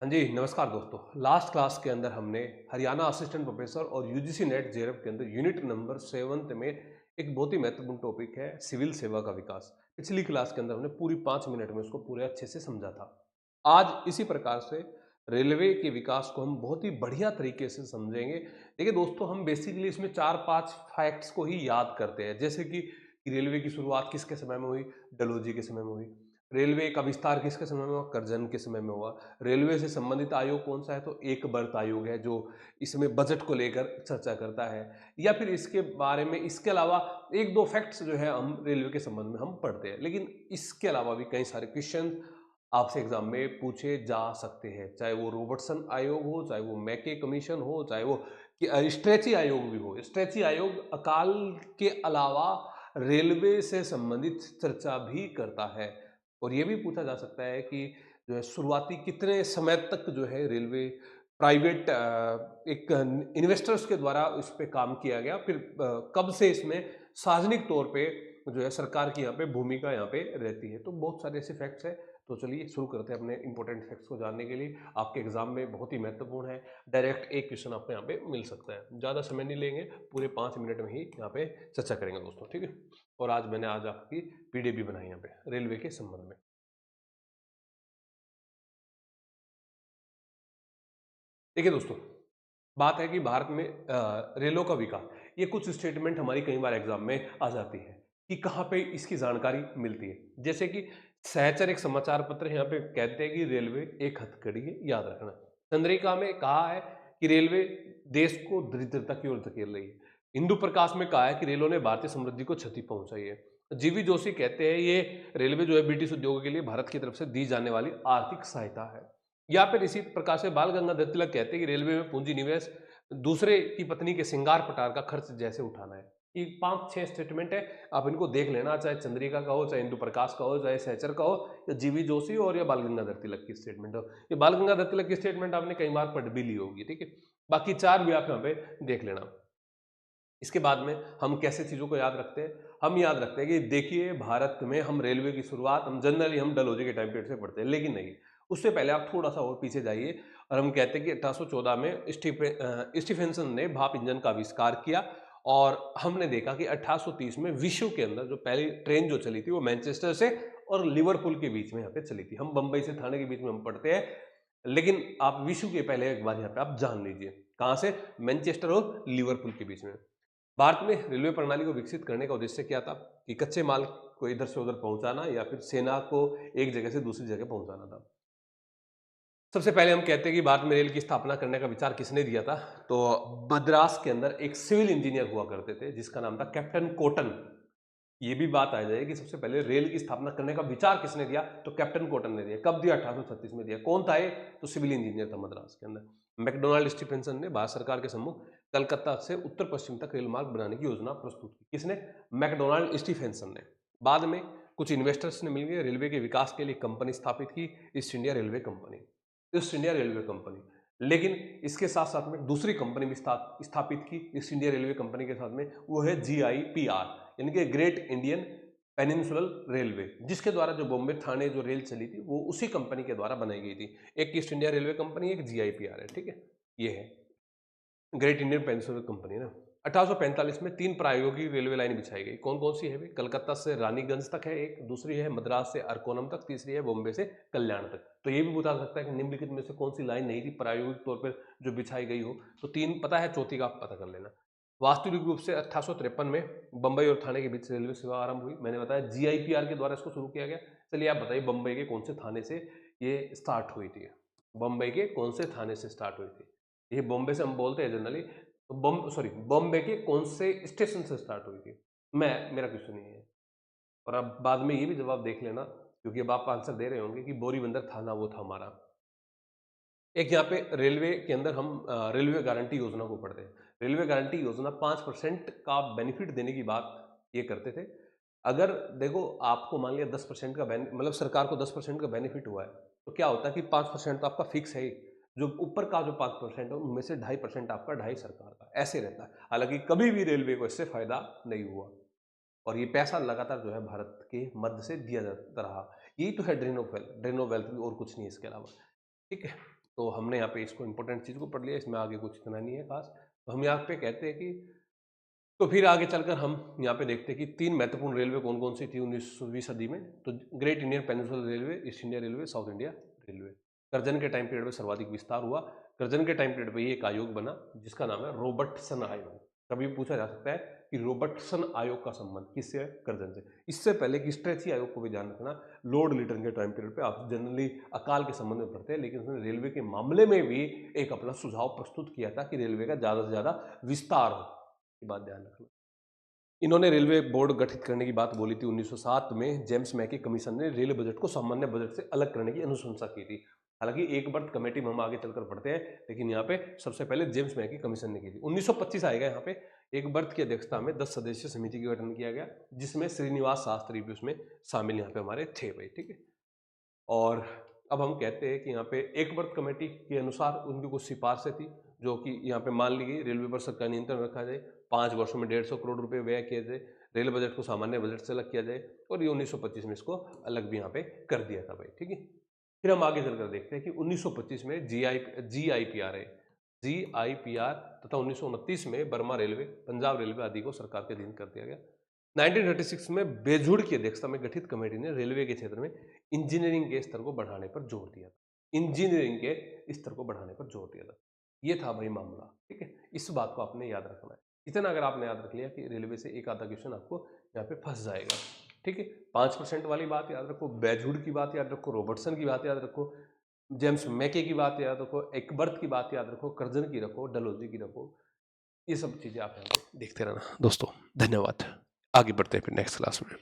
हाँ जी, नमस्कार दोस्तों। लास्ट क्लास के अंदर हमने हरियाणा असिस्टेंट प्रोफेसर और यूजीसी नेट जेआरएफ के अंदर यूनिट नंबर 7th में एक बहुत ही महत्वपूर्ण टॉपिक है सिविल सेवा का विकास। पिछली क्लास के अंदर हमने पूरी 5 मिनट में उसको पूरे अच्छे से समझा था। आज इसी प्रकार से रेलवे के विकास को हम बहुत ही बढ़िया तरीके से समझेंगे। देखिए दोस्तों, हम बेसिकली इसमें 4-5 फैक्ट्स को ही याद करते हैं, जैसे कि रेलवे की शुरुआत किसके समय में हुई? डलहौजी के समय में हुई। रेलवे का विस्तार किसके समय में हुआ? करजन के समय में हुआ। रेलवे से संबंधित आयोग कौन सा है? तो एक बर्थ आयोग है, जो इसमें बजट को लेकर चर्चा करता है। या फिर इसके बारे में, इसके अलावा एक दो फैक्ट्स जो है हम रेलवे के संबंध में हम पढ़ते हैं, लेकिन इसके अलावा भी कई सारे क्वेश्चन आपसे एग्जाम में पूछे जा सकते हैं, चाहे वो रॉबर्टसन आयोग हो, चाहे वो मैके कमीशन हो, चाहे वो स्ट्रेची आयोग भी हो। स्ट्रेची आयोग अकाल के अलावा रेलवे से संबंधित चर्चा भी करता है। और ये भी पूछा जा सकता है कि जो है शुरुआती कितने समय तक जो है रेलवे प्राइवेट एक इन्वेस्टर्स के द्वारा इस पे काम किया गया, फिर कब से इसमें सार्वजनिक तौर पे जो है सरकार की यहाँ पे भूमिका यहाँ पे रहती है। तो बहुत सारे ऐसे फैक्ट्स हैं। तो चलिए शुरू करते हैं अपने इंपॉर्टेंट फैक्ट्स को जानने के लिए। आपके एग्जाम में बहुत ही महत्वपूर्ण है। डायरेक्ट एक क्वेश्चन आपको यहाँ पे मिल सकता है। ज़्यादा समय नहीं लेंगे, पूरे 5 मिनट में ही यहाँ पे चर्चा करेंगे दोस्तों, ठीक है। और मैंने आज आपकी पीडीएफ भी बनाई यहाँ पे रेलवे के संबंध में। देखिए दोस्तों, बात है कि भारत में रेलों का विकास, ये कुछ स्टेटमेंट हमारी कई बार एग्जाम में आ जाती है कि कहाँ पे इसकी जानकारी मिलती है। जैसे कि सहचर एक समाचार पत्र यहाँ पे कहते हैं कि रेलवे एक हथकड़ी है, याद रखना। चंद्रिका में कहा है कि रेलवे देश को दरिद्रता की ओर धकेल रही है। हिंदू प्रकाश में कहा है कि रेलों ने भारतीय समृद्धि को क्षति पहुंचाई है। जीवी जोशी कहते हैं ये रेलवे जो है ब्रिटिश उद्योगों के लिए भारत की तरफ से दी जाने वाली आर्थिक सहायता है। या फिर इसी प्रकार से बाल गंगाधर तिलक कहते हैं कि रेलवे में पूंजी निवेश दूसरे की पत्नी के श्रृंगार पटार का खर्च जैसे उठाना है। ये 5-6 स्टेटमेंट है, आप इनको देख लेना, चाहे चंद्रिका का हो, चाहे इंदु प्रकाश का हो, चाहे सहचर का हो, या जीवी जोशी हो, और या बाल गंगाधर तिलक की स्टेटमेंट हो। ये बाल गंगाधर तिलक की स्टेटमेंट आपने कई बार पढ़ भी ली होगी, ठीक है। बाकी 4 भी आप यहाँ पे देख लेना। इसके बाद में हम कैसे चीज़ों को याद रखते हैं? हम याद रखते हैं कि देखिए, भारत में हम रेलवे की शुरुआत हम जनरली हम डलहौजी के टाइम पीरियड से पढ़ते हैं, लेकिन नहीं, उससे पहले आप थोड़ा सा और पीछे जाइए और हम कहते हैं कि 1814 में स्टीफेंसन ने भाप इंजन का आविष्कार किया। और हमने देखा कि 1830 में विश्व के अंदर जो पहली ट्रेन जो चली थी वो मैनचेस्टर से और लिवरपूल के बीच में यहाँ पे चली थी। हम बंबई से थाने के बीच में हम पढ़ते हैं, लेकिन आप विश्व के पहले एक बार यहाँ पे आप जान लीजिए कहाँ से, मैनचेस्टर और लिवरपूल के बीच में। भारत में रेलवे प्रणाली को विकसित करने का उद्देश्य क्या था? कि कच्चे माल को इधर से उधर पहुंचाना या फिर सेना को एक जगह से दूसरी जगह पहुंचाना था। सबसे पहले हम कहते हैं कि भारत में रेल की स्थापना करने का विचार किसने दिया था? तो मद्रास के अंदर एक सिविल इंजीनियर हुआ करते थे जिसका नाम था कैप्टन कॉटन। ये भी बात आ जाए कि सबसे पहले रेल की स्थापना करने का विचार किसने दिया? तो कैप्टन कॉटन ने दिया। कब दिया? 1836 में दिया। कौन था ये? तो सिविल इंजीनियर था मद्रास के अंदर। मैकडोनाल्ड स्टीफेंसन ने भारत सरकार के सम्मुख कलकत्ता से उत्तर पश्चिम तक रेल मार्ग बनाने की योजना प्रस्तुत की। किसने? मैकडोनाल्ड स्टीफेंसन ने। बाद में कुछ इन्वेस्टर्स ने मिलकर रेलवे के विकास के लिए कंपनी स्थापित की, east India railway company. East India railway company. लेकिन इसके साथ साथ में दूसरी कंपनी भी स्थापित की ईस्ट इंडिया रेलवे कंपनी के साथ में, वो है GIPR, यानी कि ग्रेट इंडियन पेनिनसुलर रेलवे, जिसके द्वारा जो बॉम्बे थाने जो रेल चली थी वो उसी कंपनी के द्वारा बनाई गई थी। एक ईस्ट इंडिया रेलवे कंपनी, एक GIPR है, ठीक है। ये है ग्रेट इंडियन पेनिनसुलर कंपनी ना। 1845 में 3 प्रायोगिक रेलवे लाइन बिछाई गई। कौन कौन सी है वे? कलकत्ता से रानीगंज तक है एक, दूसरी है मद्रास से अरकोनम तक, तीसरी है बॉम्बे से कल्याण तक। तो ये भी पूछा सकता है कि निम्नलिखित में से कौन सी लाइन नहीं थी प्रायोगिक तौर पर जो बिछाई गई हो? तो 3 पता है, चौथी का आप पता कर लेना। वास्तविक रूप से 1853 में बंबई और थाने के बीच रेलवे सेवा आरंभ हुई। मैंने बताया GIPR के द्वारा इसको शुरू किया गया। चलिए आप बताइए, बंबई के कौन से थाने से ये स्टार्ट हुई थी? बंबई के कौन से थाने से स्टार्ट हुई थी? ये बॉम्बे से हम बोलते हैं जनरली, तो बॉम्बे के कौन से स्टेशन से स्टार्ट हुई थी? मेरा क्वेश्चन ये है। और अब बाद में ये भी जवाब देख लेना, क्योंकि अब आप आंसर दे रहे होंगे कि बोरीबंदर थाना वो था हमारा। एक यहाँ पे रेलवे के अंदर हम रेलवे गारंटी योजना को पढ़ते हैं। रेलवे गारंटी योजना 5% का बेनिफिट देने की बात ये करते थे। अगर देखो, आपको मान लिया 10% का मतलब सरकार को 10% का बेनिफिट हुआ है, तो क्या होता है कि 5% तो आपका फिक्स है ही। जो ऊपर का जो 5% है उनमें से 2.5% आपका, 2.5 सरकार का, ऐसे रहता है। हालांकि कभी भी रेलवे को इससे फायदा नहीं हुआ, और ये पैसा लगातार जो है भारत के मध्य से दिया जाता रहा। यही तो है drain of wealth, drain of wealth भी, और कुछ नहीं इसके अलावा, ठीक है। तो हमने यहाँ पे इसको इंपॉर्टेंट चीज़ को पढ़ लिया, इसमें आगे कुछ इतना नहीं है खास। तो हम यहाँ पे कहते हैं कि तो फिर आगे चलकर हम यहाँ पे देखते हैं कि 3 महत्वपूर्ण रेलवे कौन-कौन सी थी 19वीं सदी में। तो great Indian peninsular railway, east India railway, south India railway. Curzon के टाइम पीरियड में सर्वाधिक विस्तार हुआ। कर्जन के टाइम पीरियड में ही एक आयोग बना जिसका नाम है रॉबर्टसन आयोग। कभी पूछा जा सकता है कि रॉबर्टसन आयोग का संबंध किससे है? कर्जन से। इससे पहले कि स्ट्रेची आयोग को भी ध्यान रखना, लॉर्ड लिटन के टाइम पीरियड पे आप जनरली अकाल के संबंध में पढ़ते हैं, लेकिन उसने रेलवे के मामले में भी एक अपना सुझाव प्रस्तुत किया था कि रेलवे का ज़्यादा से ज़्यादा विस्तार हो। ये बात ध्यान रखना। इन्होंने रेलवे बोर्ड गठित करने की बात बोली थी 1907 में। जेम्स मैकी कमीशन ने रेल बजट को सामान्य बजट से अलग करने की अनुशंसा की थी। हालांकि एक बर्थ कमेटी में हम आगे चलकर पढ़ते हैं, लेकिन यहाँ पे सबसे पहले जेम्स मैकी कमीशन ने की थी। 1925 आएगा यहाँ पे। एक बर्थ की अध्यक्षता में 10 सदस्यीय समिति का गठन किया गया, जिसमें श्रीनिवास शास्त्री भी उसमें शामिल यहाँ पे हमारे थे भाई, ठीक है। और अब हम कहते हैं कि यहाँ पे एक वर्ग कमेटी के अनुसार उनकी कुछ सिफारिशें थी, जो कि यहाँ पे मान ली गई। रेलवे पर सरकार नियंत्रण रखा जाए, 5 वर्षों में 150 करोड़ रुपए व्यय किया जाए, रेल बजट को सामान्य बजट से अलग किया जाए, और ये 1925 में इसको अलग भी यहाँ पे कर दिया था भाई, ठीक है। फिर हम आगे चलकर देखते हैं कि 1925 में GIPR तथा 1929 में बर्मा रेलवे, पंजाब रेलवे आदि को सरकार के अधीन कर दिया गया। 1936 में बेजूड़ की अध्यक्षता में गठित कमेटी ने रेलवे के क्षेत्र में इंजीनियरिंग के स्तर को बढ़ाने पर जोर दिया था। इंजीनियरिंग के स्तर को बढ़ाने पर जोर दिया था। ये था भाई मामला, ठीक है। इस बात को आपने याद रखना है। इतना अगर आपने याद रख लिया कि रेलवे से एक आधा क्वेश्चन आपको यहाँ पे फंस जाएगा, ठीक है। 5% वाली बात याद रखो, बेजूड़ की बात याद रखो, रॉबर्टसन की बात याद रखो, जेम्स मैके की बात याद रखो, एकबर्थ की बात याद रखो, कर्जन की रखो, डलहौजी की रखो। ये सब चीजें आप यहाँ पे देखते रहना दोस्तों। धन्यवाद। आगे बढ़ते हैं फिर नेक्स्ट क्लास में।